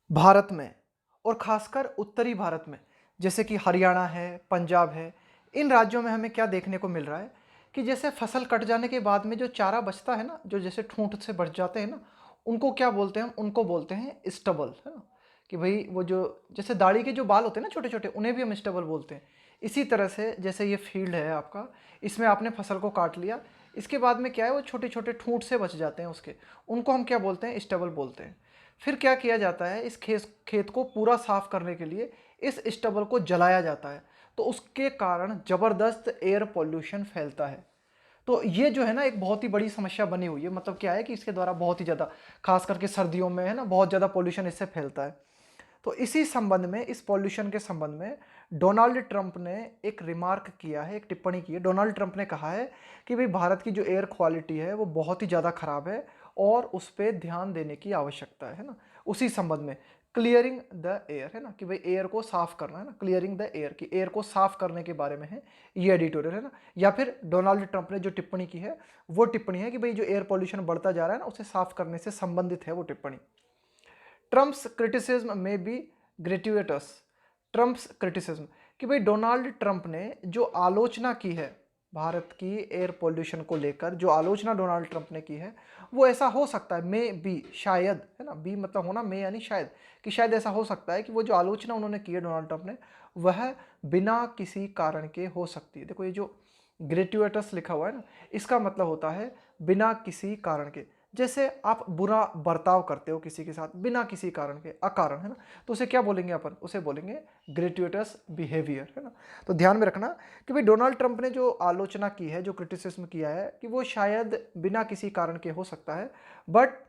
भारत में और खासकर उत्तरी भारत में, जैसे कि हरियाणा है, पंजाब है, इन राज्यों में हमें क्या देखने को मिल रहा है कि जैसे फसल कट जाने के बाद में जो चारा बचता है ना, जो जैसे ठूंठ से बच जाते हैं ना, उनको क्या बोलते हैं? उनको बोलते हैं स्टबल, है ना? कि भाई वो जो जैसे दाढ़ी के जो बाल होते हैं ना छोटे छोटे, उन्हें भी हम स्टबल बोलते हैं। इसी तरह से जैसे ये फील्ड है आपका, इसमें आपने फसल को काट लिया, इसके बाद में क्या है, वो छोटे छोटे ठूंठ से बच जाते हैं उसके, उनको हम क्या बोलते हैं? स्टबल बोलते हैं। फिर क्या किया जाता है, इस खेत को पूरा साफ करने के लिए इस स्टबल को जलाया जाता है, तो उसके कारण जबरदस्त एयर पॉल्यूशन फैलता है। तो ये जो है ना, एक बहुत ही बड़ी समस्या बनी हुई है। मतलब क्या है कि इसके द्वारा बहुत ही ज़्यादा, खास करके सर्दियों में है ना, बहुत ज़्यादा पॉल्यूशन इससे फैलता है। तो इसी संबंध में, इस पॉल्यूशन के संबंध में डोनाल्ड ट्रंप ने एक रिमार्क किया है, एक टिप्पणी की है। डोनाल्ड ट्रंप ने कहा है कि भाई भारत की जो एयर क्वालिटी है वो बहुत ही ज़्यादा खराब है और उस पर ध्यान देने की आवश्यकता है ना। उसी संबंध में क्लियरिंग द एयर, है ना, कि भाई एयर को साफ करना है ना, क्लियरिंग द एयर, कि एयर को साफ करने के बारे में है ये एडिटोरियल, है ना। या फिर डोनाल्ड ट्रंप ने जो टिप्पणी की है वो टिप्पणी है कि भाई जो एयर पॉल्यूशन बढ़ता जा रहा है ना, उसे साफ करने से संबंधित है वो टिप्पणी। ट्रंप्स क्रिटिसिज्म में बी ग्रेट्युएटस। ट्रंप्स क्रिटिसिज्म, कि भाई डोनाल्ड ट्रंप ने जो आलोचना की है भारत की एयर पोल्यूशन को लेकर, जो आलोचना डोनाल्ड ट्रंप ने की है, वो ऐसा हो सकता है, मे बी, शायद, है ना, बी मतलब होना, मे यानी शायद, कि शायद ऐसा हो सकता है कि वो जो आलोचना उन्होंने की है डोनाल्ड ट्रंप ने, वह बिना किसी कारण के हो सकती है। देखो ये जो ग्रेट्युएटस लिखा हुआ है ना, इसका मतलब होता है बिना किसी कारण के। जैसे आप बुरा बर्ताव करते हो किसी के साथ बिना किसी कारण के, अकारण, है ना, तो उसे क्या बोलेंगे अपन? उसे बोलेंगे ग्रेट्युएटस बिहेवियर, है ना। तो ध्यान में रखना कि भाई डोनाल्ड ट्रंप ने जो आलोचना की है, जो क्रिटिसिज्म किया है, कि वो शायद बिना किसी कारण के हो सकता है, but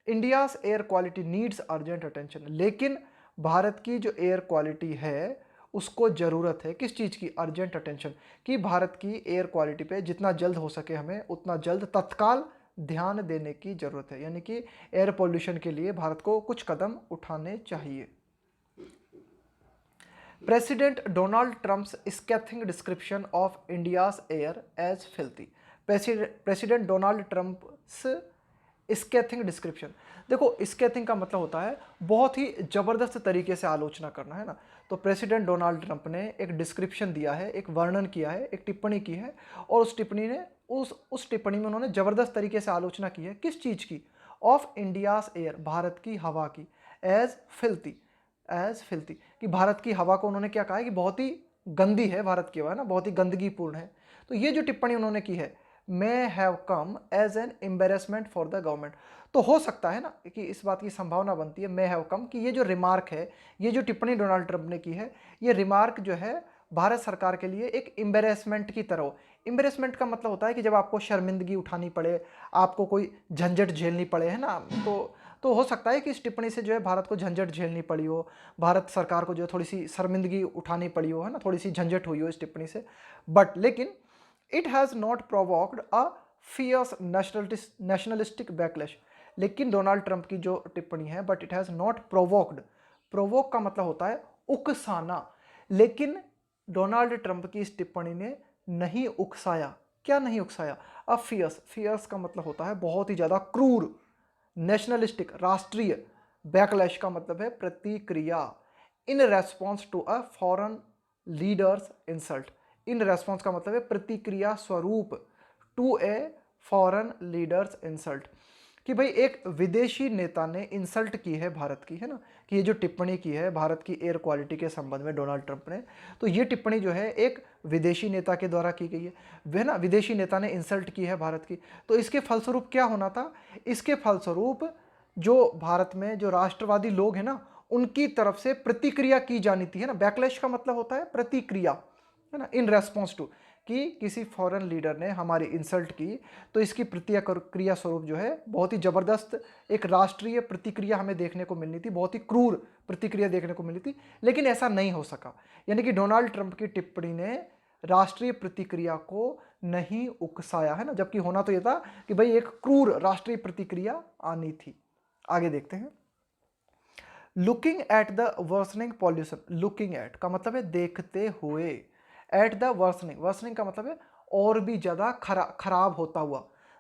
India's air quality needs urgent attention. लेकिन भारत की जो एयर क्वालिटी है उसको ज़रूरत है किस चीज़ की? अर्जेंट अटेंशन, कि भारत की एयर क्वालिटी पे जितना जल्द हो सके हमें उतना जल्द तत्काल ध्यान देने की ज़रूरत है। यानी कि एयर पोल्यूशन के लिए भारत को कुछ कदम उठाने चाहिए। President Donald Trump's scathing description of India's air as filthy. President Donald Trump's scathing description, देखो स्कैथिंग का मतलब होता है बहुत ही ज़बरदस्त तरीके से आलोचना करना, है ना। तो प्रेसिडेंट डोनाल्ड ट्रंप ने एक डिस्क्रिप्शन दिया है, एक वर्णन किया है, एक टिप्पणी की है, और उस टिप्पणी में उन्होंने ज़बरदस्त तरीके से आलोचना की है किस चीज़ की? ऑफ इंडियाज एयर, भारत की हवा की, एज फिल्थी, एज फिल्थी, कि भारत की हवा को उन्होंने क्या कहा है कि बहुत ही गंदी है भारत की हवा, है ना, बहुत ही गंदगीपूर्ण है। तो ये जो टिप्पणी उन्होंने की है, may have come as an embarrassment for the government, तो हो सकता है ना कि इस बात की संभावना बनती है, मे हैव कम, कि ये जो रिमार्क है, ये जो टिप्पणी डोनाल्ड ट्रंप ने की है, ये रिमार्क जो है भारत सरकार के लिए एक एम्बेरसमेंट की तरह हो। एम्बेरसमेंट का मतलब होता है कि जब आपको शर्मिंदगी उठानी पड़े, आपको कोई झंझट झेलनी पड़े, है ना, तो हो सकता है कि इस टिप्पणी से जो है भारत को झंझट झेलनी पड़ी हो, भारत सरकार को जो है थोड़ी सी शर्मिंदगी उठानी पड़ी हो, है ना, थोड़ी सी झंझट हुई हो इस टिप्पणी से। बट लेकिन it has not provoked a fierce nationalistic backlash. लेकिन डोनाल्ड ट्रंप की जो टिप्पणी है, but it has not provoked, provoke का मतलब होता है उकसाना, लेकिन डोनाल्ड ट्रंप की इस टिप्पणी ने नहीं उकसाया। क्या नहीं उकसाया? अब फियर्स, फियर्स का मतलब होता है बहुत ही ज़्यादा क्रूर, नेशनलिस्टिक, राष्ट्रीय, बैकलैश का मतलब है प्रतिक्रिया, in response to a foreign leader's insult. In response का मतलब है प्रतिक्रिया स्वरूप, to a foreign leader's insult, कि भाई एक विदेशी नेता ने इंसल्ट की है भारत की, है ना, कि ये जो टिप्पणी की है भारत की एयर क्वालिटी के संबंध में डोनाल्ड ट्रंप ने, तो ये टिप्पणी जो है एक विदेशी नेता के द्वारा की गई है, वह ना विदेशी नेता ने इंसल्ट की है भारत की। तो इसके फलस्वरूप क्या होना था? इसके फलस्वरूप जो भारत में जो राष्ट्रवादी लोग हैं ना, उनकी तरफ से प्रतिक्रिया की जानी थी, है ना। बैकलैश का मतलब होता है प्रतिक्रिया, है ना, इन रेस्पॉन्स टू, कि किसी फॉरेन लीडर ने हमारी इंसल्ट की, तो इसकी प्रतिक्रिया स्वरूप जो है बहुत ही ज़बरदस्त एक राष्ट्रीय प्रतिक्रिया हमें देखने को मिलनी थी, बहुत ही क्रूर प्रतिक्रिया देखने को मिली थी, लेकिन ऐसा नहीं हो सका। यानी कि डोनाल्ड ट्रंप की टिप्पणी ने राष्ट्रीय प्रतिक्रिया को नहीं उकसाया, है ना, जबकि होना तो यह था कि भाई एक क्रूर राष्ट्रीय प्रतिक्रिया आनी थी। आगे देखते हैं। Looking at the worsening pollution, looking at का मतलब है देखते हुए, एट द वर्सनिंग, वर्सनिंग का मतलब है और भी ज़्यादा खराब होता हुआ।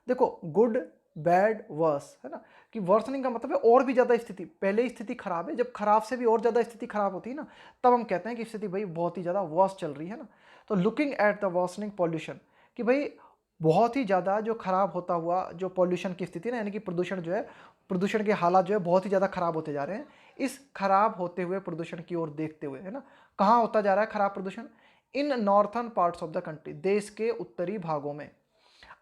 देखो गुड बैड वर्स, है ना, कि वर्सनिंग का मतलब है और भी ज़्यादा स्थिति, पहले स्थिति खराब है, जब खराब से भी और ज़्यादा स्थिति खराब होती है ना, तब हम कहते हैं कि स्थिति भाई बहुत ही ज़्यादा वर्स चल रही है ना। तो looking at the worsening pollution, कि भाई बहुत ही ज़्यादा जो खराब होता हुआ जो पॉल्यूशन की स्थिति ना, यानी कि प्रदूषण जो है, प्रदूषण के हालात जो है बहुत ही ज़्यादा खराब होते जा रहे हैं। इस खराब होते हुए प्रदूषण की ओर देखते हुए, है ना, कहाँ होता जा रहा है खराब प्रदूषण? इन northern parts of the country, देश के उत्तरी भागों में।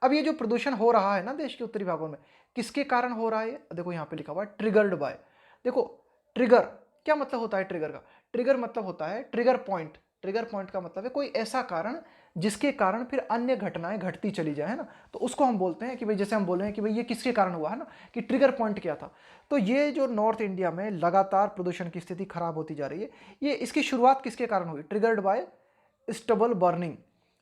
अब ये जो प्रदूषण हो रहा है ना देश के उत्तरी भागों में, किसके कारण हो रहा है? देखो यहाँ पे लिखा हुआ है ट्रिगर्ड बाय। देखो ट्रिगर क्या मतलब होता है? ट्रिगर का ट्रिगर मतलब होता है ट्रिगर पॉइंट। ट्रिगर पॉइंट का मतलब है कोई ऐसा कारण जिसके कारण फिर अन्य घटनाएं घटती चली जाए, है ना, तो उसको हम बोलते हैं कि भाई, जैसे हम बोल रहे हैं कि भाई ये किसके कारण हुआ, है ना, कि ट्रिगर पॉइंट क्या था। तो ये जो नॉर्थ इंडिया में लगातार प्रदूषण की स्थिति खराब होती जा रही है, ये इसकी शुरुआत किसके कारण हुई? Triggered by stubble burning.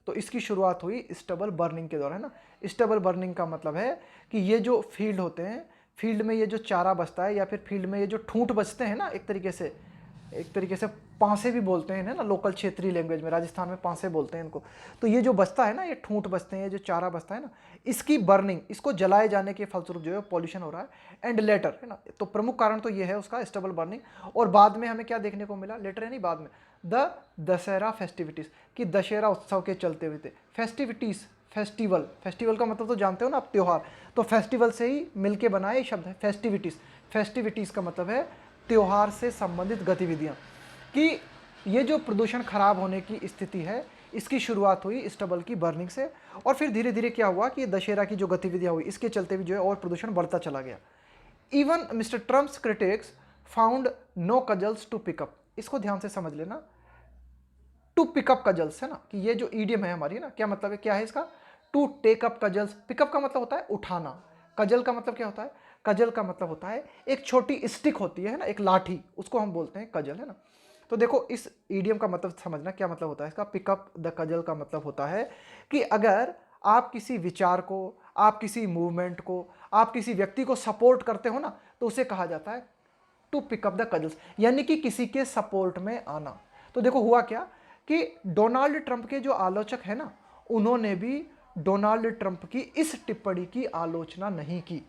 तो इसकी शुरुआत हुई स्टबल बर्निंग के दौरान, है ना। स्टबल बर्निंग का मतलब है कि ये जो फील्ड होते हैं, फील्ड में ये जो चारा बचता है, या फिर फील्ड में ये जो ठूंठ बचते हैं ना, एक तरीके से पांसे भी बोलते हैं ना, लोकल क्षेत्रीय लैंग्वेज में, राजस्थान में पांसे बोलते हैं इनको। तो ये जो बचता है ना, ये ठूंठ बचते हैं, ये जो चारा बचता है ना, इसकी बर्निंग, इसको जलाए जाने के फलस्वरूप जो है पॉल्यूशन हो रहा है। एंड लेटर, है ना, तो प्रमुख कारण तो ये है उसका स्टबल बर्निंग। और बाद में हमें क्या देखने को मिला? लेटर यानी बाद में, द दशहरा फेस्टिविटीज, कि दशहरा उत्सव के चलते हुए थे फेस्टिविटीज। फेस्टिवल, फेस्टिवल का मतलब तो जानते हो ना आप, त्योहार। तो फेस्टिवल से ही मिलके बना ये शब्द है फेस्टिविटीज। फेस्टिविटीज का मतलब है त्योहार से संबंधित गतिविधियां। कि ये जो प्रदूषण खराब होने की स्थिति है, इसकी शुरुआत हुई स्टबल की बर्निंग से, और फिर धीरे धीरे क्या हुआ कि दशहरा की जो गतिविधियां हुई, इसके चलते भी जो है और प्रदूषण बढ़ता चला गया। Even mister Trump's critics found no cudgels to pick up. इसको ध्यान से समझ लेना, टू पिकअप कजल्स, है ना, कि ये जो ईडियम है हमारी ना, क्या मतलब है, क्या है इसका? To take up cudgels. Pick up का मतलब होता है उठाना, कजल का मतलब क्या होता है? कजल का मतलब होता है एक छोटी स्टिक होती है ना, एक लाठी, उसको हम बोलते हैं कजल, है ना। तो देखो इस ईडियम का मतलब समझना, क्या मतलब होता है इसका? पिकअप द कजल का मतलब होता है कि अगर आप किसी विचार को, आप किसी मूवमेंट को, आप किसी व्यक्ति को सपोर्ट करते हो ना, तो उसे कहा जाता है टू पिकअप द कजल्स, यानी कि किसी के सपोर्ट में आना। तो देखो हुआ क्या कि डोनाल्ड ट्रंप के जो आलोचक है ना, उन्होंने भी डोनाल्ड ट्रंप की इस टिप्पणी की आलोचना नहीं की।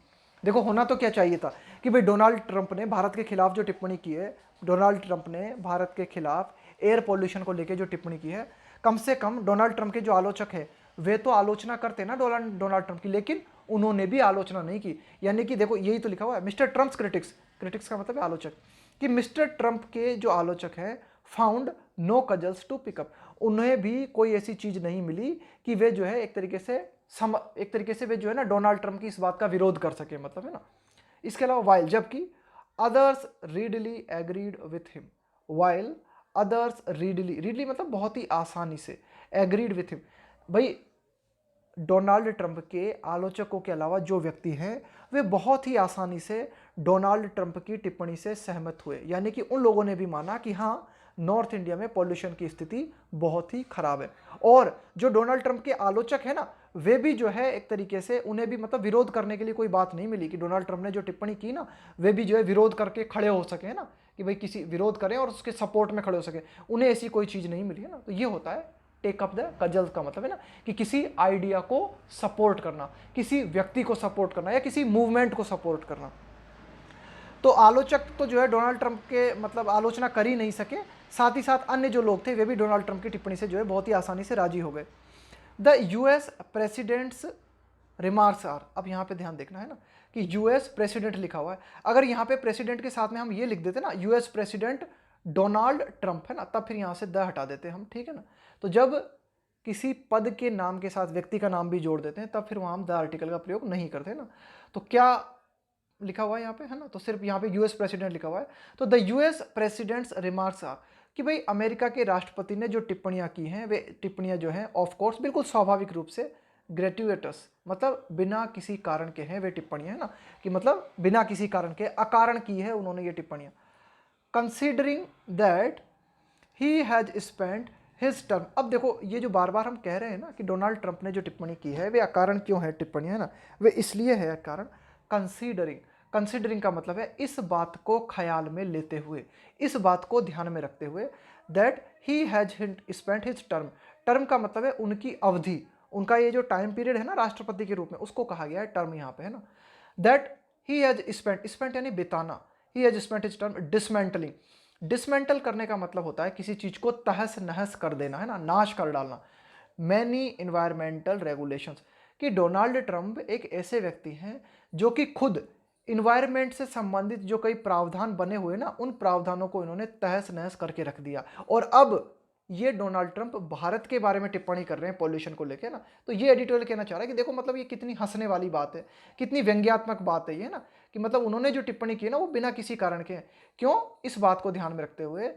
देखो होना तो क्या चाहिए था कि भाई डोनाल्ड ट्रंप ने भारत के खिलाफ जो टिप्पणी की है, डोनाल्ड ट्रंप ने भारत के खिलाफ एयर पोल्यूशन को लेकर जो टिप्पणी की है, कम से कम डोनाल्ड ट्रंप के जो आलोचक है वे तो आलोचना करते ना डोनाल्ड ट्रंप की, लेकिन उन्होंने भी आलोचना नहीं की। यानी कि देखो यही तो लिखा हुआ है, मिस्टर ट्रंप्स क्रिटिक्स, क्रिटिक्स का मतलब है आलोचक, कि मिस्टर ट्रंप के जो आलोचक हैं found no cudgels to pickup, उन्हें भी कोई ऐसी चीज नहीं मिली कि वे जो है एक तरीके से वे जो है ना डोनाल्ड ट्रंप की इस बात का विरोध कर सके, मतलब, है ना। इसके अलावा वाइल, जबकि others readily agreed with him, while others readily, readily मतलब बहुत ही आसानी से, एग्रीड विथ हिम, भाई डोनाल्ड ट्रंप के आलोचकों के अलावा जो व्यक्ति हैं वे बहुत ही आसानी से डोनाल्ड ट्रंप की टिप्पणी से सहमत हुए, यानी कि उन लोगों ने भी माना कि हाँ, नॉर्थ इंडिया में पॉल्यूशन की स्थिति बहुत ही खराब है। और जो डोनाल्ड ट्रंप के आलोचक है ना, वे भी जो है एक तरीके से, उन्हें भी मतलब विरोध करने के लिए कोई बात नहीं मिली कि डोनाल्ड ट्रंप ने जो टिप्पणी की ना, वे भी जो है विरोध करके खड़े हो सके, है ना, कि भाई किसी विरोध करें और उसके सपोर्ट में खड़े हो सके, उन्हें ऐसी कोई चीज़ नहीं मिली, है ना। तो ये होता है टेक अप द कजल का मतलब, है ना, कि किसी आइडिया को सपोर्ट करना, किसी व्यक्ति को सपोर्ट करना, या किसी मूवमेंट को सपोर्ट करना। तो आलोचक तो जो है डोनाल्ड ट्रंप के मतलब आलोचना कर ही नहीं सके, साथ ही साथ अन्य जो लोग थे वे भी डोनाल्ड ट्रंप की टिप्पणी से जो है बहुत ही आसानी से राजी हो गए। The US president's remarks are, अब यहाँ पे ध्यान देखना है ना कि यूएस प्रेसिडेंट लिखा हुआ है, अगर यहाँ पे प्रेसिडेंट के साथ में हम ये लिख देते ना यूएस प्रेसिडेंट डोनाल्ड ट्रंप, है ना, तब फिर यहाँ से द हटा देते हम, ठीक है ना। तो जब किसी पद के नाम के साथ व्यक्ति का नाम भी जोड़ देते हैं, तब फिर वहाँ हम द आर्टिकल का प्रयोग नहीं करते ना। तो क्या लिखा हुआ है यहाँ पे, है ना, तो सिर्फ यहाँ पे यूएस प्रेसिडेंट लिखा हुआ है। तो the US president's remarks are, कि भाई अमेरिका के राष्ट्रपति ने जो टिप्पणियां की हैं, वे टिप्पणियां जो हैं ऑफ कोर्स बिल्कुल स्वाभाविक रूप से ग्रेट्युएटस, मतलब बिना किसी कारण के हैं वे टिप्पणियां, है ना, कि मतलब बिना किसी कारण के, अकारण की है उन्होंने ये टिप्पणियां। Considering that he has spent his term, अब देखो ये जो बार बार हम कह रहे हैं ना कि डोनाल्ड ट्रंप ने जो टिप्पणी की है वे अकारण क्यों है टिप्पणी, है ना, वे इसलिए है अकारण। कंसीडरिंग, कंसीडरिंग का मतलब है इस बात को ख्याल में लेते हुए, इस बात को ध्यान में रखते हुए, that he has spent his term, term का मतलब है उनकी अवधि, उनका ये जो टाइम पीरियड है ना राष्ट्रपति के रूप में, उसको कहा गया है टर्म यहाँ पे, है ना। That he has spent, spent यानी बिताना, he has spent his time dismantling. Dismantle करने का मतलब होता है किसी चीज को तहस नहस कर देना, है ना, नाश कर डालना। मैनी इन्वायरमेंटल रेगुलेशंस, कि डोनाल्ड ट्रंप एक ऐसे व्यक्ति हैं जो कि खुद इन्वायरमेंट से संबंधित जो कई प्रावधान बने हुए ना, उन प्रावधानों को इन्होंने तहस नहस करके रख दिया। और अब ये डोनाल्ड ट्रंप भारत के बारे में टिप्पणी कर रहे हैं पॉल्यूशन को लेके ना। तो ये एडिटोरियल कहना चाह रहा है कि देखो मतलब ये कितनी हंसने वाली बात है, कितनी व्यंग्यात्मक बात है ये ना, कि मतलब उन्होंने जो टिप्पणी की ना वो बिना किसी कारण के। क्यों? इस बात को ध्यान में रखते हुए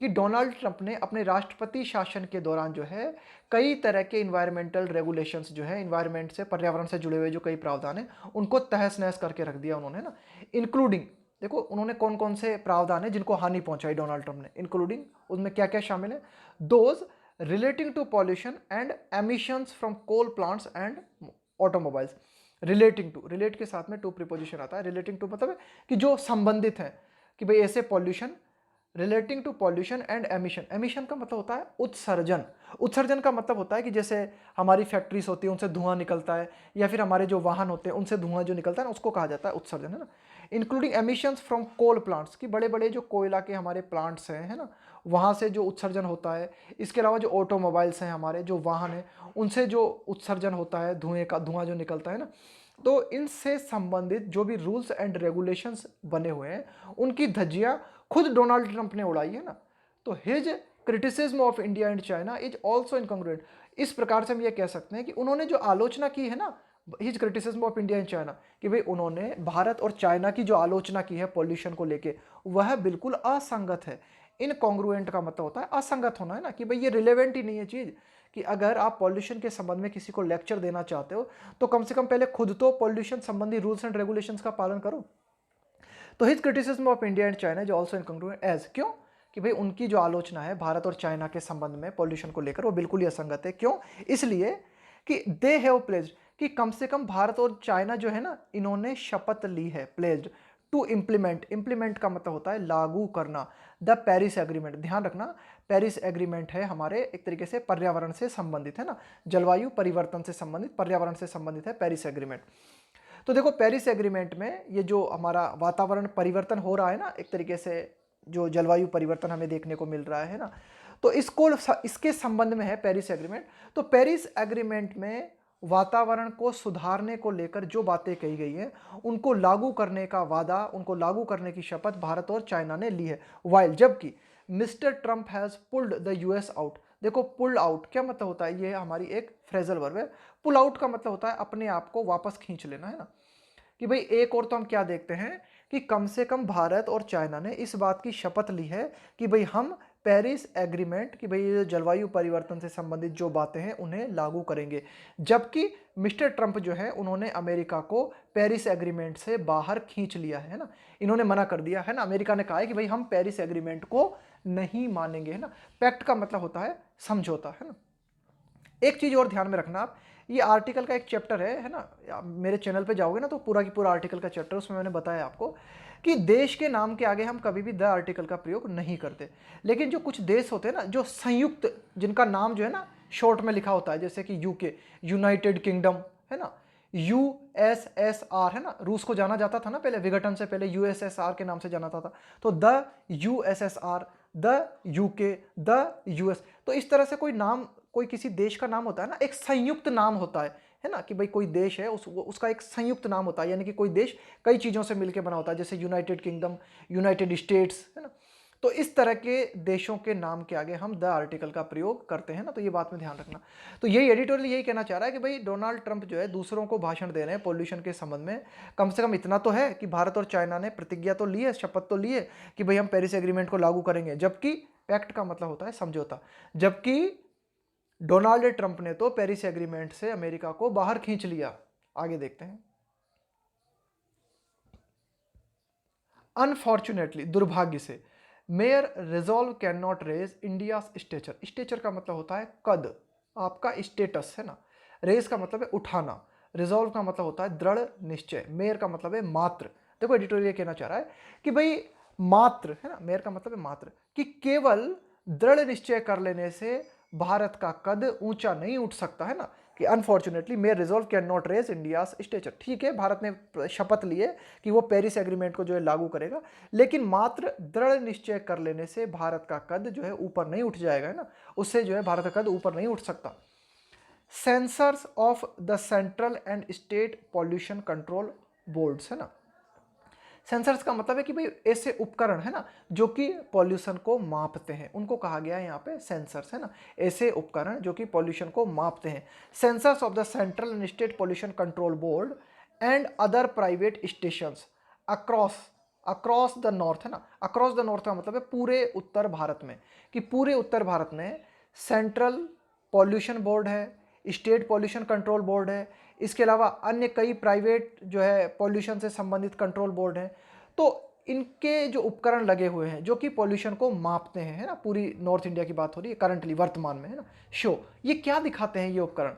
कि डोनाल्ड ट्रंप ने अपने राष्ट्रपति शासन के दौरान जो है कई तरह के इन्वायरमेंटल रेगुलेशंस जो है, इन्वायरमेंट से, पर्यावरण से जुड़े हुए जो कई प्रावधान है उनको तहस नहस करके रख दिया उन्होंने ना। इंक्लूडिंग, देखो उन्होंने कौन कौन से प्रावधान है जिनको हानि पहुंचाई डोनाल्ड ट्रंप ने, इंक्लूडिंग उसमें क्या क्या शामिल है, those relating to pollution and emissions from coal plants and automobiles. Relating to, relate के साथ में टू प्रीपोजिशन आता है। रिलेटिंग टू मतलब कि जो संबंधित है, कि भाई ऐसे pollution, relating to pollution and emission. Emission का मतलब होता है उत्सर्जन। उत्सर्जन का मतलब होता है कि जैसे हमारी फैक्ट्रीज होती है उनसे धुआं निकलता है, या फिर हमारे जो वाहन होते हैं उनसे धुआं जो निकलता है ना, उसको कहा जाता है उत्सर्जन, है ना। Including emissions from coal plants, कि बड़े बड़े जो कोयला के हमारे प्लांट्स हैं, है ना, वहाँ से जो उत्सर्जन होता है। इसके अलावा जो ऑटोमोबाइल्स हैं, हमारे जो वाहन हैं, उनसे जो उत्सर्जन होता है, धुएं का, धुआं जो निकलता है ना, तो इनसे संबंधित जो भी रूल्स एंड रेगुलेशंस बने हुए हैं उनकी धज्जियां खुद डोनाल्ड ट्रंप ने उड़ाई है ना। तो his criticism of India and China is also incongruent. इस प्रकार से हम ये कह सकते हैं कि उन्होंने जो आलोचना की है ना, his criticism of India and China, कि भाई उन्होंने भारत और चाइना की जो आलोचना की है पॉल्यूशन को लेके, वह बिल्कुल असंगत है। इनकॉन्ग्रुएंट का मतलब होता है असंगत होना, है ना, कि भाई ये रिलेवेंट ही नहीं है चीज। कि अगर आप पॉल्यूशन के संबंध में किसी को लेक्चर देना चाहते हो तो कम से कम पहले खुद तो पॉल्यूशन संबंधी रूल्स एंड रेगुलेशंस का पालन करो। तो his criticism of India and China is also incongruent as, क्यों? कि भाई उनकी जो आलोचना है भारत और चाइना के संबंध में पॉल्यूशन को लेकर वो बिल्कुल ही असंगत है। क्यों? इसलिए कि दे हैव प्लेज्ड, कि कम से कम भारत और चाइना जो है ना, इन्होंने शपथ ली है, प्लेज्ड टू इम्प्लीमेंट। इम्प्लीमेंट का मतलब होता है लागू करना, द पेरिस एग्रीमेंट। ध्यान रखना, पेरिस एग्रीमेंट है हमारे एक तरीके से पर्यावरण से संबंधित, है ना, जलवायु परिवर्तन से संबंधित, पर्यावरण से संबंधित है पेरिस एग्रीमेंट। तो देखो पेरिस एग्रीमेंट में ये जो हमारा वातावरण परिवर्तन हो रहा है ना, एक तरीके से जो जलवायु परिवर्तन हमें देखने को मिल रहा है ना, तो इसको, इसके संबंध में है पेरिस एग्रीमेंट। तो पेरिस एग्रीमेंट में वातावरण को सुधारने को लेकर जो बातें कही गई हैं उनको लागू करने का वादा, उनको लागू करने की शपथ भारत और चाइना ने ली है। वाइल, जबकि mister Trump has pulled the US out. देखो पुल्ड आउट क्या मतलब होता है, ये हमारी एक फ्रेजल वर्ब है। पुल आउट का मतलब होता है अपने आप को वापस खींच लेना, है ना। कि भाई एक और तो हम क्या देखते हैं कि कम से कम भारत और चाइना ने इस बात की शपथ ली है कि भाई हम पेरिस एग्रीमेंट, कि भाई ये जलवायु परिवर्तन से संबंधित जो बातें हैं उन्हें लागू करेंगे। जबकि मिस्टर ट्रंप जो है उन्होंने अमेरिका को पेरिस एग्रीमेंट से बाहर खींच लिया है ना, इन्होंने मना कर दिया है ना। अमेरिका ने कहा है कि भाई हम पेरिस एग्रीमेंट को नहीं मानेंगे, है ना। पैक्ट का मतलब होता है समझौता, है ना। एक चीज और ध्यान में रखना आप, ये आर्टिकल का एक चैप्टर है ना, आप मेरे चैनल पे जाओगे ना तो पूरा की पूरा आर्टिकल का चैप्टर, उसमें मैंने बताया आपको कि देश के नाम के आगे हम कभी भी द आर्टिकल का प्रयोग नहीं करते। लेकिन जो कुछ देश होते हैं ना जो संयुक्त, जिनका नाम जो है ना शॉर्ट में लिखा होता है, जैसे कि यूके, यूनाइटेड किंगडम, है ना, यूएसएसआर, है ना, रूस को जाना जाता था ना पहले, विघटन से पहले यूएसएसआर के नाम से जाना था। तो the USSR, the UK, the US. तो इस तरह से कोई नाम, कोई किसी देश का नाम होता है ना, एक संयुक्त नाम होता है ना, कि भाई कोई देश है उसका एक संयुक्त नाम होता है, यानी कि कोई देश कई चीजों से मिलकर बना होता है, जैसे यूनाइटेड किंगडम, यूनाइटेड स्टेट्स, है ना। तो इस तरह के देशों के नाम के आगे हम द आर्टिकल का प्रयोग करते हैं ना, तो ये बात में ध्यान रखना। तो यही एडिटोरियल यही कहना चाह रहा है कि भाई डोनाल्ड ट्रंप जो है दूसरों को भाषण दे रहे हैं पॉल्यूशन के संबंध में। कम से कम इतना तो है कि भारत और चाइना ने प्रतिज्ञा तो ली है, शपथ तो ली है कि भाई हम पेरिस एग्रीमेंट को लागू करेंगे, जबकि पैक्ट का मतलब होता है समझौता, जबकि डोनाल्ड ट्रंप ने तो पेरिस एग्रीमेंट से अमेरिका को बाहर खींच लिया। आगे देखते हैं। अनफॉर्चुनेटली, दुर्भाग्य से, mere resolve can not raise India stature. Stature का मतलब होता है कद, आपका स्टेटस, है ना। रेज का मतलब है उठाना, रिजॉल्व का मतलब होता है दृढ़ निश्चय, मेयर का मतलब है मात्र। देखो एडिटोरियल कहना चाह रहा है कि भाई मात्र, है ना, मेयर का मतलब है मात्र, कि केवल दृढ़ निश्चय कर लेने से भारत का कद ऊंचा नहीं उठ सकता, है ना। कि unfortunately mere resolve can not raise India's stature. ठीक है, भारत ने शपथ ली है कि वो पेरिस एग्रीमेंट को जो है लागू करेगा, लेकिन मात्र दृढ़ निश्चय कर लेने से भारत का कद जो है ऊपर नहीं उठ जाएगा, है ना, उससे जो है भारत का कद ऊपर नहीं उठ सकता। Sensors of the central and state pollution control boards, है ना, सेंसर्स का मतलब है कि भाई ऐसे उपकरण है ना जो कि पॉल्यूशन को मापते हैं, उनको कहा गया है यहाँ पे सेंसर्स, है ना, ऐसे उपकरण जो कि पॉल्यूशन को मापते हैं। Sensors of the central and state pollution control board and other private stations across across the north, है ना, अक्रॉस द नॉर्थ का मतलब है पूरे उत्तर भारत में, कि पूरे उत्तर भारत में सेंट्रल पॉल्यूशन बोर्ड है, स्टेट पॉल्यूशन कंट्रोल बोर्ड है, इसके अलावा अन्य कई प्राइवेट जो है पॉल्यूशन से संबंधित कंट्रोल बोर्ड हैं। तो इनके जो उपकरण लगे हुए हैं जो कि पॉल्यूशन को मापते हैं, है ना, पूरी नॉर्थ इंडिया की बात हो रही है करंटली, वर्तमान में, है ना। ये क्या दिखाते हैं ये उपकरण?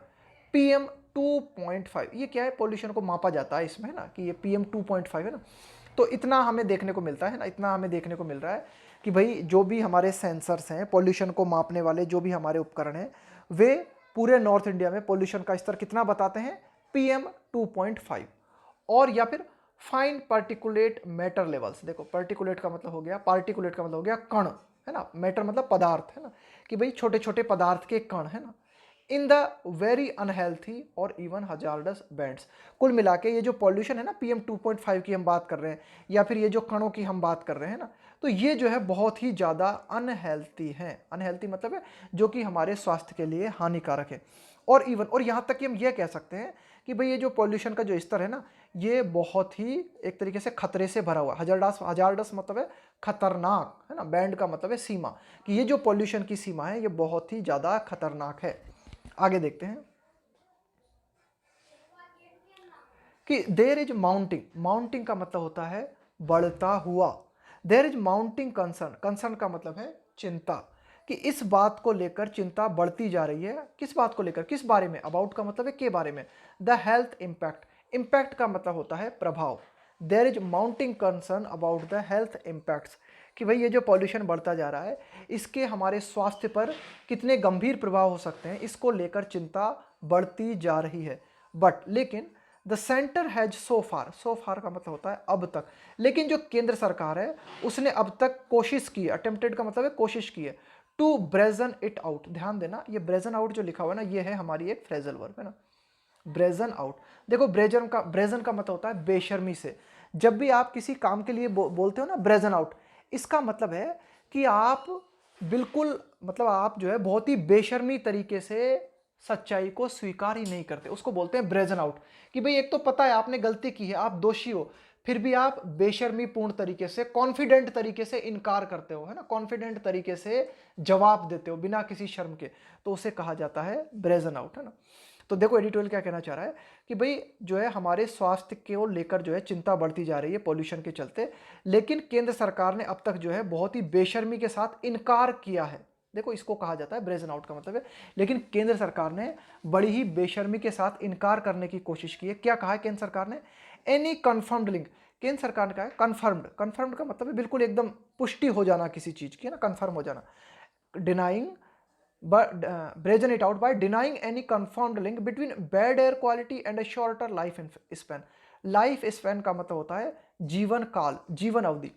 PM 2.5, ये क्या है, पॉल्यूशन को मापा जाता है इसमें, है ना, कि ये PM 2.5 है ना। तो इतना हमें देखने को मिलता है ना, इतना हमें देखने को मिल रहा है कि भाई जो भी हमारे सेंसर्स हैं, पॉल्यूशन को मापने वाले जो भी हमारे उपकरण हैं, वे पूरे नॉर्थ इंडिया में पॉल्यूशन का स्तर कितना बताते हैं? PM 2.5। और या फिर फाइन पार्टिकुलेट मैटर लेवल्स, देखो पार्टिकुलेट का मतलब हो गया, पार्टिकुलेट का मतलब हो गया कण, है ना, मैटर मतलब पदार्थ, है ना, कि भाई छोटे छोटे पदार्थ के कण, है ना, इन द वेरी अनहेल्थी और इवन हजार्डस बैंड्स। कुल मिला के ये जो पॉल्यूशन है ना PM 2.5 की हम बात कर रहे हैं, या फिर ये जो कणों की हम बात कर रहे हैं ना, तो ये जो है बहुत ही ज़्यादा अनहेल्थी है। अनहेल्थी मतलब है जो कि हमारे स्वास्थ्य के लिए हानिकारक है। और इवन, और यहाँ तक कि हम ये कह सकते हैं कि भाई ये जो पॉल्यूशन का जो स्तर है ना, ये बहुत ही एक तरीके से खतरे से भरा हुआ। हजार्डस मतलब है खतरनाक, है ना, बैंड का मतलब है सीमा, कि ये जो पॉल्यूशन की सीमा है ये बहुत ही ज़्यादा खतरनाक है। आगे देखते हैं कि देयर इज माउंटिंग, माउंटिंग का मतलब होता है बढ़ता हुआ। There is mounting concern, concern का मतलब है चिंता, कि इस बात को लेकर चिंता बढ़ती जा रही है। किस बात को लेकर, किस बारे में? अबाउट का मतलब है के बारे में। द हेल्थ इम्पैक्ट, इम्पैक्ट का मतलब होता है प्रभाव। There is mounting concern about the health impacts, कि भाई ये जो पॉल्यूशन बढ़ता जा रहा है इसके हमारे स्वास्थ्य पर कितने गंभीर प्रभाव हो सकते हैं, इसको लेकर चिंता बढ़ती जा रही है। बट लेकिन द सेंटर हैज सो फार का मतलब होता है अब तक, लेकिन जो केंद्र सरकार है उसने अब तक कोशिश की, अटेम्प्टेड का मतलब है कोशिश की है, टू ब्रेजन इट आउट। ध्यान देना, ये ब्रेजन आउट जो लिखा हुआ है ना, ये है हमारी एक फ्रेजल वर्ब, है ना, ब्रेजन आउट। देखो ब्रेजन का मतलब होता है बेशर्मी से। जब भी आप किसी काम के लिए बोलते हो ना ब्रेजन आउट, इसका मतलब है कि आप बिल्कुल, मतलब आप जो है बहुत ही बेशर्मी तरीके से सच्चाई को स्वीकार ही नहीं करते, उसको बोलते हैं ब्रेजन आउट। कि भाई एक तो पता है आपने गलती की है, आप दोषी हो, फिर भी आप बेशर्मी पूर्ण तरीके से, कॉन्फिडेंट तरीके से इनकार करते हो, है ना, कॉन्फिडेंट तरीके से जवाब देते हो बिना किसी शर्म के, तो उसे कहा जाता है ब्रेजन आउट, है ना। तो देखो एडिटोरियल क्या कहना चाह रहा है कि भाई जो है हमारे स्वास्थ्य को लेकर जो है चिंता बढ़ती जा रही है पॉल्यूशन के चलते, लेकिन केंद्र सरकार ने अब तक जो है बहुत ही बेशर्मी के साथ इनकार किया है। देखो इसको कहा जाता है ब्रेजन आउट का मतलब है, लेकिन केंद्र सरकार ने बड़ी ही बेशर्मी के साथ इनकार करने की कोशिश की है। क्या कहा है केंद्र सरकार ने? एनी कन्फर्म्ड लिंक, केंद्र सरकार ने कहा है कन्फर्म्ड, कन्फर्म्ड का मतलब है बिल्कुल एकदम पुष्टि हो जाना किसी चीज की, है ना, कन्फर्म हो जाना। Denying brazen it out by denying any confirmed link between bad air quality and a shorter life span। Life span का मतलब होता है जीवन काल, जीवन अवधि।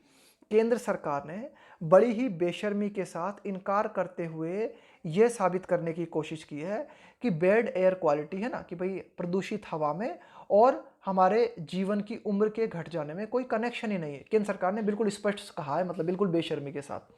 केंद्र सरकार ने बड़ी ही बेशर्मी के साथ इनकार करते हुए यह साबित करने की कोशिश की है कि बैड एयर क्वालिटी, है ना, कि भाई प्रदूषित हवा में और हमारे जीवन की उम्र के घट जाने में कोई कनेक्शन ही नहीं है। केंद्र सरकार ने बिल्कुल स्पष्ट कहा है, मतलब बिल्कुल बेशर्मी के साथ।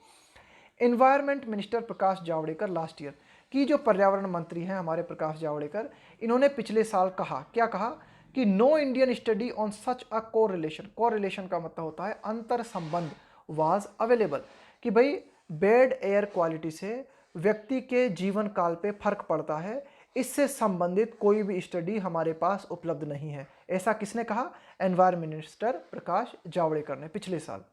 Environment minister Prakash Javadekar last year, की जो पर्यावरण मंत्री हैं हमारे प्रकाश जावड़ेकर, इन्होंने पिछले साल कहा, क्या कहा, कि no Indian study on such a correlation, correlation का मतलब होता है अंतर संबंध, वाज अवेलेबल, कि भाई बैड एयर क्वालिटी से व्यक्ति के जीवन काल पे फर्क पड़ता है, इससे संबंधित कोई भी स्टडी हमारे पास उपलब्ध नहीं है। ऐसा किसने कहा? एनवायरमेंट मिनिस्टर प्रकाश जावड़ेकर ने पिछले साल।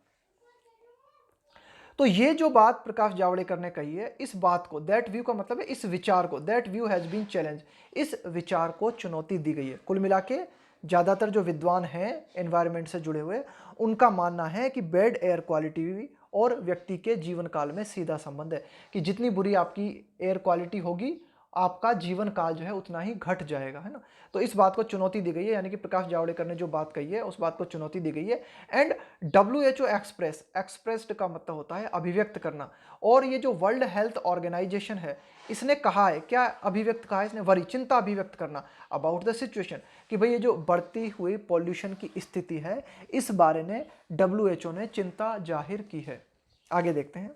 तो ये जो बात प्रकाश जावड़ेकर ने कही है, इस बात को, दैट व्यू का मतलब है इस विचार को, that view has been challenge, इस विचार को चुनौती दी गई है। कुल मिला के ज़्यादातर जो विद्वान हैं एनवायरनमेंट से जुड़े हुए, उनका मानना है कि बैड एयर क्वालिटी और व्यक्ति के जीवन काल में सीधा संबंध है, कि जितनी बुरी आपकी एयर क्वालिटी होगी आपका जीवन काल जो है उतना ही घट जाएगा, है ना। तो इस बात को चुनौती दी गई है, यानी कि प्रकाश जावड़ेकर ने जो बात कही है उस बात को चुनौती दी गई है। एंड WHO एक्सप्रेस्ड का मतलब होता है अभिव्यक्त करना, और ये जो वर्ल्ड हेल्थ ऑर्गेनाइजेशन है इसने कहा है, क्या अभिव्यक्त कहा है इसने, वरी चिंता अभिव्यक्त करना अबाउट द सिचुएशन, कि भाई ये जो बढ़ती हुई पॉल्यूशन की स्थिति है इस बारे में WHO ने चिंता जाहिर की है। आगे देखते हैं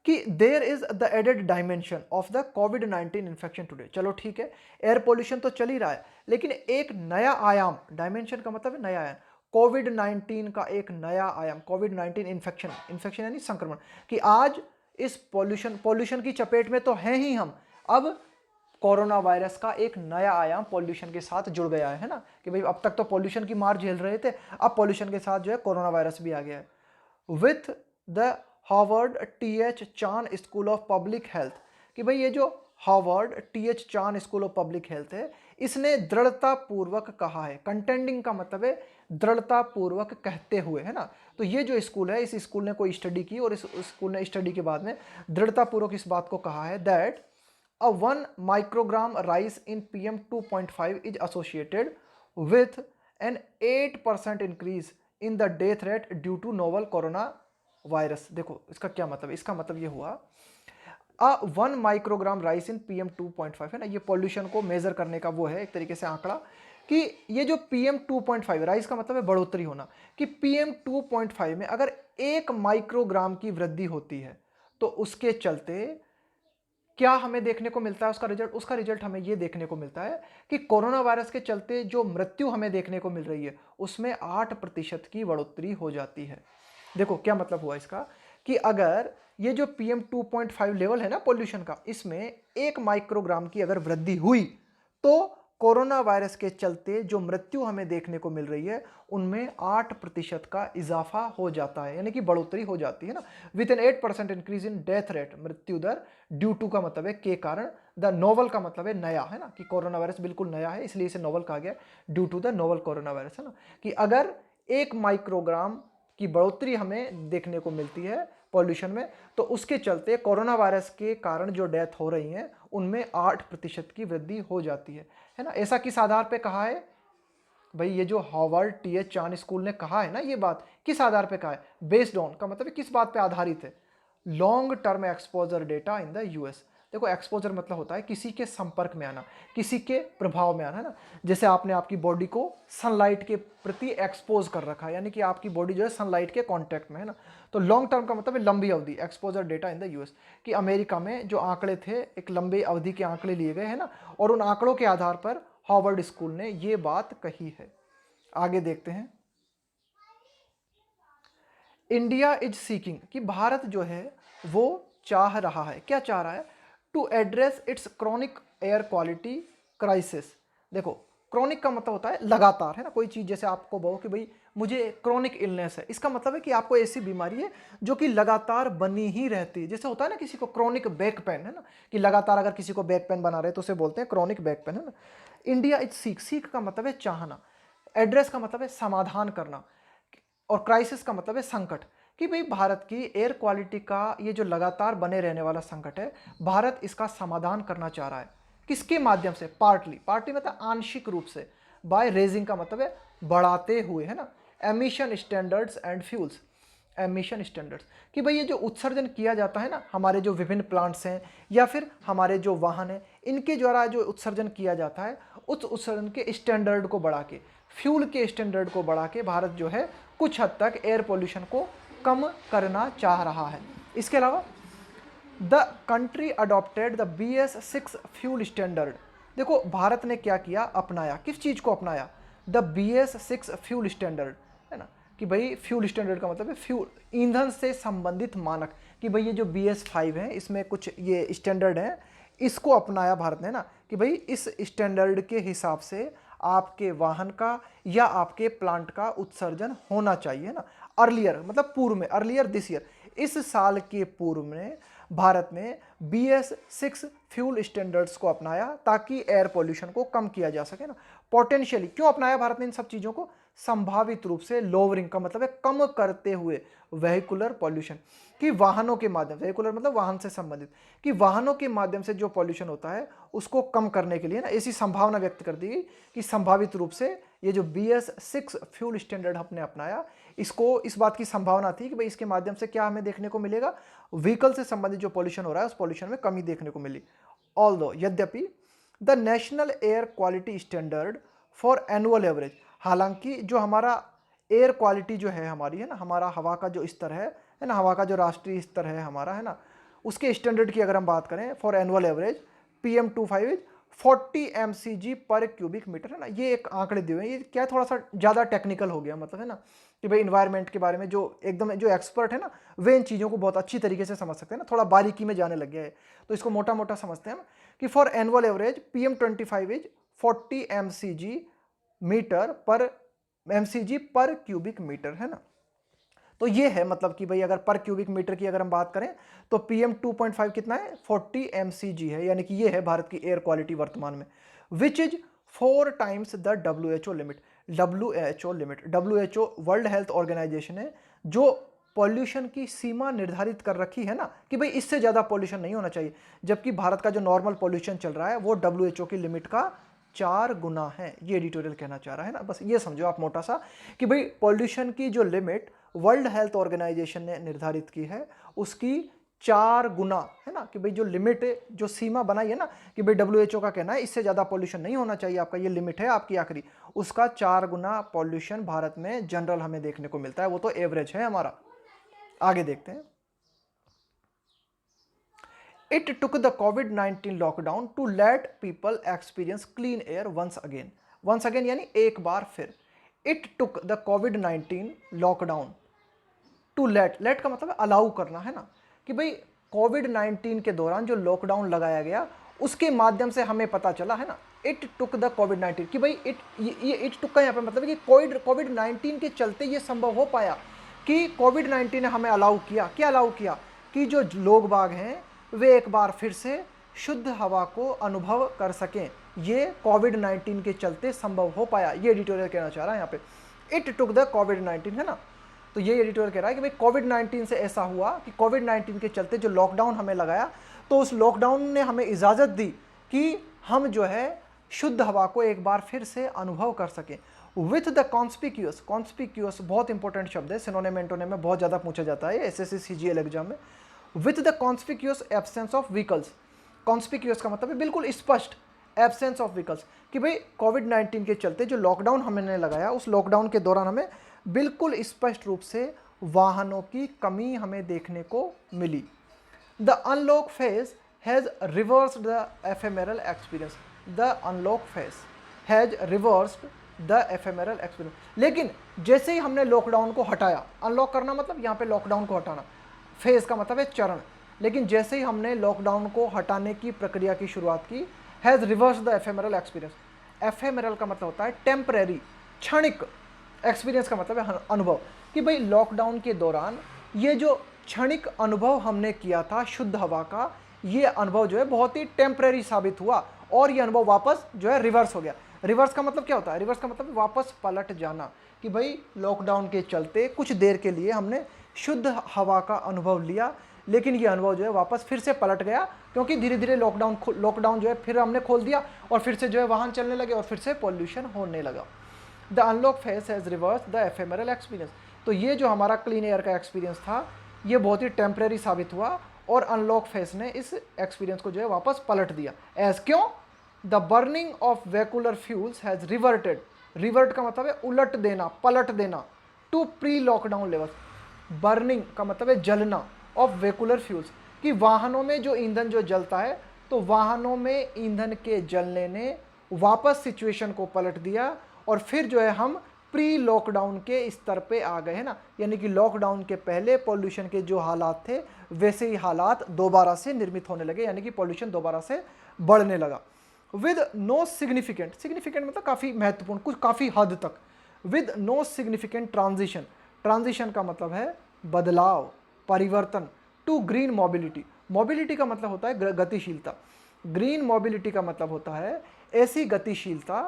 कि there is the added dimension of the कोविड-19 इन्फेक्शन टुडे। चलो ठीक है, एयर पोल्यूशन तो चल ही रहा है, लेकिन एक नया आयाम, डायमेंशन का मतलब है नया आयाम, कोविड-19 का एक नया आयाम, कोविड-19 इन्फेक्शन यानी संक्रमण, कि आज इस पॉल्यूशन की चपेट में तो हैं ही हम, अब कोरोना वायरस का एक नया आयाम पॉल्यूशन के साथ जुड़ गया है ना, कि भाई अब तक तो पॉल्यूशन की मार झेल रहे थे, अब पॉल्यूशन के साथ जो है कोरोना वायरस भी आ गया है। With the Harvard TH Chan school of public health, कि भाई ये जो Harvard TH Chan school of public health है इसने दृढ़ता पूर्वक कहा है, कंटेंडिंग का मतलब है दृढ़ता पूर्वक कहते हुए, है ना। तो ये जो स्कूल है इस स्कूल ने कोई स्टडी की और इस स्कूल ने स्टडी के बाद में दृढ़ता पूर्वक इस बात को कहा है that a 1 microgram rise in PM 2.5 is associated with an 8% increase in the death rate due to novel coronavirus। देखो इसका क्या मतलब है, इसका मतलब ये हुआ 1 माइक्रोग्राम राइस इन PM 2.5 है ना, ये पॉल्यूशन को मेजर करने का वो है एक तरीके से आंकड़ा, कि ये जो PM 2.5 राइस का मतलब है बढ़ोतरी होना, कि PM 2.5 में अगर 1 माइक्रोग्राम की वृद्धि होती है तो उसके चलते क्या हमें देखने को मिलता है उसका रिजल्ट हमें ये देखने को मिलता है कि कोरोना वायरस के चलते जो मृत्यु हमें देखने को मिल रही है उसमें 8% की बढ़ोतरी हो जाती है। देखो क्या मतलब हुआ इसका, कि अगर ये जो PM 2.5 लेवल है ना पॉल्यूशन का, इसमें 1 माइक्रोग्राम की अगर वृद्धि हुई तो कोरोना वायरस के चलते जो मृत्यु हमें देखने को मिल रही है उनमें 8% का इजाफा हो जाता है, यानी कि बढ़ोतरी हो जाती है ना। With an 8% increase in death rate, मृत्यु दर, ड्यू टू का मतलब है के कारण, द नोवल का मतलब है नया, है ना, कि कोरोना वायरस बिल्कुल नया है इसलिए इसे नोवल कहा गया, due to the novel corona virus, है ना, कि अगर 1 माइक्रोग्राम की बढ़ोतरी हमें देखने को मिलती है पॉल्यूशन में तो उसके चलते कोरोना वायरस के कारण जो डेथ हो रही हैं उनमें 8% की वृद्धि हो जाती है ना। ऐसा किस आधार पे कहा है भाई, ये जो हार्वर्ड TH चान स्कूल ने कहा है ना, ये बात किस आधार पे कहा है, बेस्ड ऑन का मतलब है किस बात पे आधारित है, long term exposure data in the US। देखो एक्सपोजर मतलब होता है किसी के संपर्क में आना, किसी के प्रभाव में आना, है ना। जैसे आपने आपकी बॉडी को सनलाइट के प्रति एक्सपोज कर रखा है, यानी कि आपकी बॉडी जो है सनलाइट के कांटेक्ट में है ना। तो लॉन्ग टर्म का मतलब है लंबी अवधि, exposure data in the US, कि अमेरिका में जो आंकड़े थे एक लंबी अवधि के आंकड़े लिए गए हैं ना, और उन आंकड़ों के आधार पर हार्वर्ड स्कूल ने ये बात कही है। आगे देखते हैं, इंडिया इज सीकिंग, कि भारत जो है वो चाह रहा है, क्या चाह रहा है, to address its chronic air quality crisis. देखो क्रॉनिक का मतलब होता है लगातार, है ना, कोई चीज़ जैसे आपको कहो कि भाई मुझे क्रॉनिक इलनेस है, इसका मतलब है कि आपको ऐसी बीमारी है जो कि लगातार बनी ही रहती है। जैसे होता है ना किसी को क्रॉनिक बैक पेन, है ना, कि लगातार अगर किसी को बैक पेन बना रहे तो उसे बोलते हैं क्रॉनिक बैक पेन, है ना। इंडिया इज सीक का मतलब है चाहना, एड्रेस का मतलब है समाधान करना, और क्राइसिस का मतलब है संकट, कि भाई भारत की एयर क्वालिटी का ये जो लगातार बने रहने वाला संकट है भारत इसका समाधान करना चाह रहा है। किसके माध्यम से, पार्टली मतलब आंशिक रूप से, बाय रेजिंग का मतलब है बढ़ाते हुए, है ना, emission standards and fuels, emission standards, कि भाई ये जो उत्सर्जन किया जाता है ना, हमारे जो विभिन्न प्लांट्स हैं या फिर हमारे जो वाहन हैं इनके द्वारा जो उत्सर्जन किया जाता है उस उत्सर्जन के स्टैंडर्ड को बढ़ा के, फ्यूल के स्टैंडर्ड को बढ़ा के भारत जो है कुछ हद तक एयर पोल्यूशन को कम करना चाह रहा है। इसके अलावा the country adopted the BS6 fuel standard. देखो भारत ने क्या किया, अपनाया, किस चीज़ को अपनाया, द BS6 फ्यूल स्टैंडर्ड, है ना, कि भाई फ्यूल स्टैंडर्ड का मतलब है फ्यूल, ईंधन से संबंधित मानक, कि भाई ये जो BS5 है इसमें कुछ ये स्टैंडर्ड है, इसको अपनाया भारत ने ना, कि भाई इस स्टैंडर्ड के हिसाब से आपके वाहन का या आपके प्लांट का उत्सर्जन होना चाहिए ना। अर्लियर मतलब पूर्व में, अर्लियर दिस ईयर, इस साल के पूर्व में भारत ने BS6 फ्यूल स्टैंडर्ड्स को अपनाया ताकि एयर पोल्यूशन को कम किया जा सके ना। पोटेंशियली क्यों अपनाया भारत ने इन सब चीज़ों को, संभावित रूप से, लोअरिंग का मतलब है कम करते हुए, वेहिकुलर पॉल्यूशन, कि वाहनों के माध्यम से, वेहिकुलर मतलब वाहन से संबंधित, कि वाहनों के माध्यम से जो पॉल्यूशन होता है उसको कम करने के लिए ना ऐसी संभावना व्यक्त कर दी गई कि संभावित रूप से ये जो BS6 फ्यूल स्टैंडर्ड हमने अपनाया, इसको इस बात की संभावना थी कि भाई इसके माध्यम से क्या हमें देखने को मिलेगा, व्हीकल से संबंधित जो पॉल्यूशन हो रहा है उस पॉल्यूशन में कमी देखने को मिली। ऑल्दो, यद्यपि the national air quality standard for annual average, हालांकि जो हमारा एयर क्वालिटी जो है हमारी, है ना, हमारा हवा का जो स्तर है ना, हवा का जो राष्ट्रीय स्तर है हमारा, है ना, उसके स्टैंडर्ड की अगर हम बात करें for annual average, PM2.5 is 40 mcg पर क्यूबिक मीटर, है ना। ये एक आंकड़े दिए हुए हैं, ये क्या थोड़ा सा ज़्यादा टेक्निकल हो गया, मतलब है ना कि भाई इन्वायरमेंट के बारे में जो एकदम जो एक्सपर्ट है ना वे इन चीज़ों को बहुत अच्छी तरीके से समझ सकते हैं ना, थोड़ा बारीकी में जाने लग गया है, तो इसको मोटा मोटा समझते हैं हम कि for annual average PM25 is 40 mcg पर क्यूबिक मीटर, है ना। तो ये है मतलब कि भाई अगर पर क्यूबिक मीटर की अगर हम बात करें तो PM2.5 कितना है, 40 mcg है, यानी कि ये है भारत की एयर क्वालिटी वर्तमान में, which is 4 times the WHO लिमिट। WHO वर्ल्ड हेल्थ ऑर्गेनाइजेशन है जो पॉल्यूशन की सीमा निर्धारित कर रखी है ना कि भाई इससे ज़्यादा पॉल्यूशन नहीं होना चाहिए, जबकि भारत का जो नॉर्मल पॉल्यूशन चल रहा है वो WHO की लिमिट का 4 गुना है, ये एडिटोरियल कहना चाह रहा है ना। बस ये समझो आप मोटा सा कि भाई पॉल्यूशन की जो लिमिट वर्ल्ड हेल्थ ऑर्गेनाइजेशन ने निर्धारित की है उसकी 4 गुना, है ना, कि भाई जो लिमिट है, जो सीमा बनाई है ना कि भाई WHO का कहना है इससे ज़्यादा पॉल्यूशन नहीं होना चाहिए, आपका ये लिमिट है आपकी आखिरी, उसका 4 गुना पॉल्यूशन भारत में जनरल हमें देखने को मिलता है, वो तो एवरेज है हमारा। आगे देखते हैं। It took the COVID-19 lockdown to let people experience clean air once again. Once again यानी एक बार फिर। It took the COVID-19 lockdown to let का मतलब अलाउ करना, है ना, कि भाई COVID-19 के दौरान जो लॉकडाउन लगाया गया उसके माध्यम से हमें पता चला, है ना, इट टुक द COVID-19, कि भाई ये इट टुक का यहाँ पे मतलब है कि COVID-19 के चलते ये संभव हो पाया कि COVID-19 ने हमें अलाउ किया, क्या अलाउ किया कि जो लोग बाग हैं वे एक बार फिर से शुद्ध हवा को अनुभव कर सकें, ये COVID-19 के चलते संभव हो पाया, ये एडिटोरियल कहना चाह रहा है यहाँ पे, इट टुक द COVID-19, है ना। तो ये एडिटोरियल कह रहा है कि भाई COVID-19 से ऐसा हुआ कि COVID-19 के चलते जो लॉकडाउन हमें लगाया तो उस लॉकडाउन ने हमें इजाज़त दी कि हम जो है शुद्ध हवा को एक बार फिर से अनुभव कर सकें। विथ द कॉन्स्पिक्यूअस बहुत इंपॉर्टेंट शब्द है, सिनोनिम एंटोनिम में बहुत ज़्यादा पूछा जाता है SSC CGL एग्जाम में। With the conspicuous absence of vehicles, conspicuous का मतलब है बिल्कुल स्पष्ट, एब्सेंस ऑफ व्हीकल्स, कि भाई COVID-19 के चलते जो लॉकडाउन हमने लगाया उस लॉकडाउन के दौरान हमें बिल्कुल स्पष्ट रूप से वाहनों की कमी हमें देखने को मिली। The unlock phase has reversed the ephemeral experience, the unlock phase has reversed the ephemeral experience, लेकिन जैसे ही हमने लॉकडाउन को हटाया, अनलॉक करना मतलब यहाँ पे लॉकडाउन को हटाना, फेज का मतलब है चरण, लेकिन जैसे ही हमने लॉकडाउन को हटाने की प्रक्रिया की शुरुआत की, has reverse the ephemeral experience, एफेमेरल का मतलब होता है टेम्परेरी, क्षणिक, एक्सपीरियंस का मतलब है अनुभव, कि भाई लॉकडाउन के दौरान ये जो क्षणिक अनुभव हमने किया था शुद्ध हवा का, ये अनुभव जो है बहुत ही टेम्परेरी साबित हुआ और ये अनुभव वापस जो है रिवर्स हो गया। रिवर्स का मतलब क्या होता है, रिवर्स का मतलब वापस पलट जाना, कि भाई लॉकडाउन के चलते कुछ देर के लिए हमने शुद्ध हवा का अनुभव लिया, लेकिन ये अनुभव जो है वापस फिर से पलट गया क्योंकि धीरे धीरे लॉकडाउन जो है फिर हमने खोल दिया और फिर से जो है वाहन चलने लगे और फिर से पॉल्यूशन होने लगा। The unlock phase has reverse the ephemeral experience, तो ये जो हमारा क्लीन एयर का एक्सपीरियंस था ये बहुत ही टेम्परेरी साबित हुआ और अनलॉक फेज ने इस एक्सपीरियंस को जो है वापस पलट दिया। एज क्यों, the burning of vehicular fuels has reverted, revert का मतलब है उलट देना, पलट देना, to pre lockdown levels, burning का मतलब है जलना, ऑफ वेकुलर फ्यूल्स, कि वाहनों में जो ईंधन जो जलता है तो वाहनों में ईंधन के जलने ने वापस सिचुएशन को पलट दिया और फिर जो है हम प्री लॉकडाउन के स्तर पे आ गए, है ना, यानी कि लॉकडाउन के पहले पॉल्यूशन के जो हालात थे वैसे ही हालात दोबारा से निर्मित होने लगे, यानी कि पॉल्यूशन दोबारा से बढ़ने लगा। विद नो सिग्निफिकेंट, सिग्निफिकेंट मतलब काफ़ी महत्वपूर्ण, कुछ काफ़ी हद तक, with no significant transition, transition का मतलब है बदलाव, परिवर्तन, टू ग्रीन मोबिलिटी, मोबिलिटी का मतलब होता है गतिशीलता, ग्रीन मोबिलिटी का मतलब होता है ऐसी गतिशीलता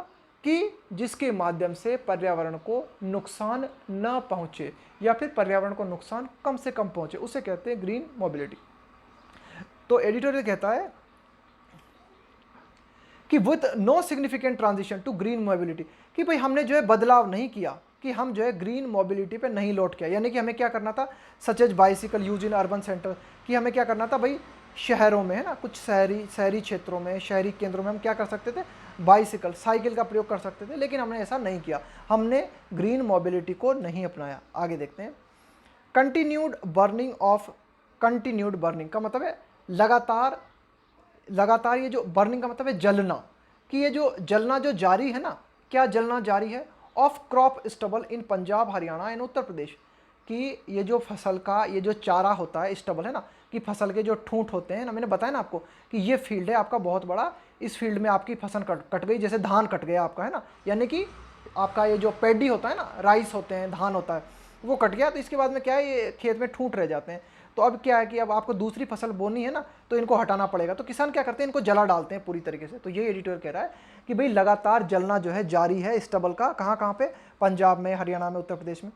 कि जिसके माध्यम से पर्यावरण को नुकसान न पहुंचे या फिर पर्यावरण को नुकसान कम से कम पहुंचे, उसे कहते हैं ग्रीन मोबिलिटी। तो एडिटोरियल कहता है कि with no significant transition to green mobility, कि भाई हमने जो है बदलाव नहीं किया, कि हम जो है ग्रीन मोबिलिटी पे नहीं लौट के, यानी कि हमें क्या करना था, such as bicycle use in urban centre, कि हमें क्या करना था भाई शहरों में, है ना, कुछ शहरी क्षेत्रों में, शहरी केंद्रों में हम क्या कर सकते थे, बाइसिकल साइकिल का प्रयोग कर सकते थे, लेकिन हमने ऐसा नहीं किया, हमने ग्रीन मोबिलिटी को नहीं अपनाया। आगे देखते हैं, कंटिन्यूड बर्निंग का मतलब है लगातार ये जो बर्निंग का मतलब है जलना, कि ये जो जलना जो जारी है ना, क्या जलना जारी है, of crop stubble in Punjab, Haryana and Uttar Pradesh, कि ये जो फसल का ये जो चारा होता है, स्टबल है ना, कि फसल के जो ठूंठ होते हैं ना, मैंने बताया ना आपको कि ये फील्ड है आपका बहुत बड़ा, इस फील्ड में आपकी फसल कट गई, जैसे धान कट गया आपका, है ना, यानी कि आपका ये जो पैडी होता है ना, राइस होते हैं, धान होता है, वो कट गया, तो इसके बाद में क्या है, ये खेत में ठूंठ रह जाते हैं। तो अब क्या है कि अब आपको दूसरी फसल बोनी है ना, तो इनको हटाना पड़ेगा, तो किसान क्या करते हैं, इनको जला डालते हैं पूरी तरीके से। तो ये एडिटर कह रहा है कि भाई लगातार जलना जो है जारी है स्टबल का, कहाँ पे, पंजाब में, हरियाणा में, उत्तर प्रदेश में।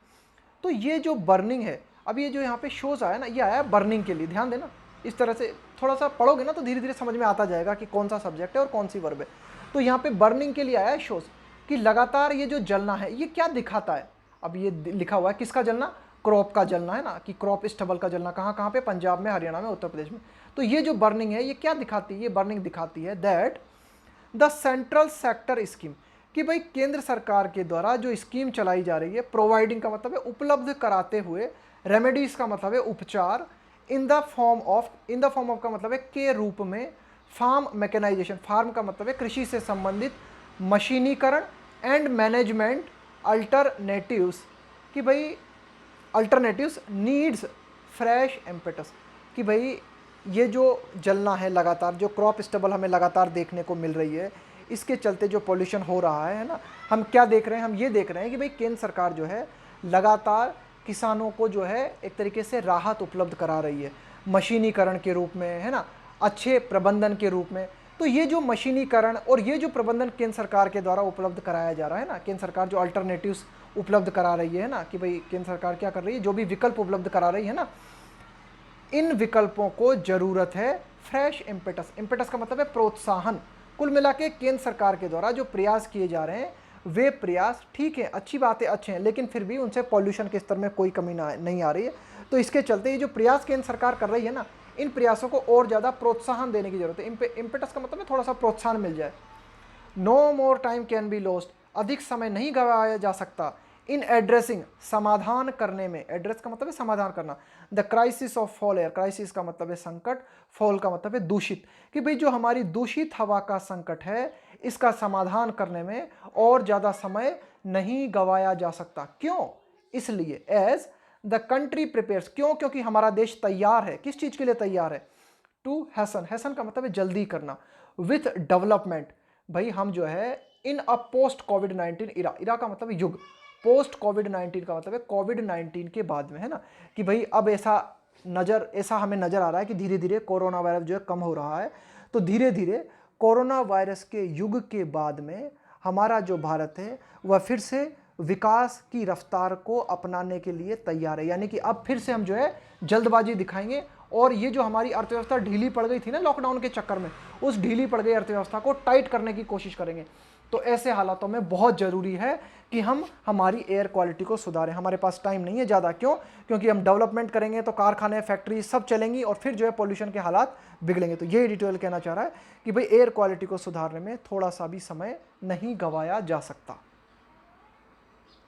तो ये जो बर्निंग है, अब ये जो यहाँ पे शोज आया ना, ये आया बर्निंग के लिए, ध्यान देना, इस तरह से थोड़ा सा पढ़ोगे ना तो धीरे धीरे समझ में आता जाएगा कि कौन सा सब्जेक्ट है और कौन सी वर्ब है। तो यहाँ पे बर्निंग के लिए आया है शोज, कि लगातार ये जो जलना है ये क्या दिखाता है। अब ये लिखा हुआ है किसका जलना, क्रॉप का जलना, है ना, कि क्रॉप स्टबल का जलना, कहाँ पे, पंजाब में, हरियाणा में, उत्तर प्रदेश में। तो ये जो बर्निंग है ये क्या दिखाती है, ये बर्निंग दिखाती है that the central sector scheme, कि भाई केंद्र सरकार के द्वारा जो स्कीम चलाई जा रही है, प्रोवाइडिंग का मतलब है उपलब्ध कराते हुए, रेमेडीज का मतलब है उपचार, इन द फॉर्म ऑफ का मतलब है के रूप में, फार्म मैकेनाइजेशन, फार्म का मतलब है कृषि से संबंधित मशीनीकरण, एंड मैनेजमेंट अल्टरनेटिव्स, कि भाई अल्टरनेटिव्स नीड्स फ्रेश इम्पेटस, कि भाई ये जो जलना है लगातार, जो क्रॉप स्टेबल हमें लगातार देखने को मिल रही है, इसके चलते जो पॉल्यूशन हो रहा है ना, हम क्या देख रहे हैं, हम ये देख रहे हैं कि भाई केंद्र सरकार जो है लगातार किसानों को जो है एक तरीके से राहत उपलब्ध करा रही है, मशीनीकरण के रूप में, है ना, अच्छे प्रबंधन के रूप में। तो ये जो मशीनीकरण और ये जो प्रबंधन केंद्र सरकार के द्वारा उपलब्ध कराया जा रहा है ना, केंद्र सरकार जो अल्टरनेटिव्स उपलब्ध करा रही है ना, कि भाई केंद्र सरकार क्या कर रही है, जो भी विकल्प उपलब्ध करा रही है ना, इन विकल्पों को जरूरत है फ्रेश इम्पेटस, इम्पेटस का मतलब है प्रोत्साहन। कुल मिला के केंद्र सरकार के द्वारा जो प्रयास किए जा रहे हैं वे प्रयास ठीक है, अच्छी बातें अच्छे हैं, लेकिन फिर भी उनसे पॉल्यूशन के स्तर में कोई कमी नहीं आ रही है। तो इसके चलते ये जो प्रयास केंद्र सरकार कर रही है ना, इन प्रयासों को और ज़्यादा प्रोत्साहन देने की जरूरत है। इम्पेटस का मतलब है थोड़ा सा प्रोत्साहन मिल जाए। No more time can be lost, अधिक समय नहीं गवाया जा सकता, इन एड्रेसिंग, समाधान करने में, एड्रेस का मतलब है समाधान करना, the crisis of fall air, crisis का मतलब है संकट, फॉल का मतलब है दूषित, कि भाई जो हमारी दूषित हवा का संकट है इसका समाधान करने में और ज़्यादा समय नहीं गवाया जा सकता। क्यों, इसलिए एज द कंट्री प्रिपेयर्स, क्यों, क्योंकि हमारा देश तैयार है, किस चीज़ के लिए तैयार है, टू हैसन, हैसन का मतलब है जल्दी करना, विथ डेवलपमेंट, भाई हम जो है इन अ पोस्ट कोविड-19 इरा, इरा का मतलब है युग, पोस्ट कोविड-19 का मतलब है कोविड-19 के बाद में, है ना, कि भाई अब ऐसा हमें नज़र आ रहा है कि धीरे धीरे कोरोना वायरस जो है कम हो रहा है। तो धीरे धीरे कोरोना वायरस के युग के बाद में हमारा जो भारत है वह फिर से विकास की रफ्तार को अपनाने के लिए तैयार है, यानी कि अब फिर से हम जो है जल्दबाजी दिखाएंगे और ये जो हमारी अर्थव्यवस्था ढीली पड़ गई थी ना लॉकडाउन के चक्कर में, उस ढीली पड़ गई अर्थव्यवस्था को टाइट करने की कोशिश करेंगे। तो ऐसे हालातों में बहुत ज़रूरी है कि हम हमारी एयर क्वालिटी को सुधारें। हमारे पास टाइम नहीं है ज़्यादा, क्यों, क्योंकि हम डेवलपमेंट करेंगे तो कारखाने, फैक्ट्री सब चलेंगी और फिर जो है पोल्यूशन के हालात बिगड़ेंगे। तो ये एडिटोरियल कहना चाह रहा है कि भाई एयर क्वालिटी को सुधारने में थोड़ा सा भी समय नहीं गंवाया जा सकता।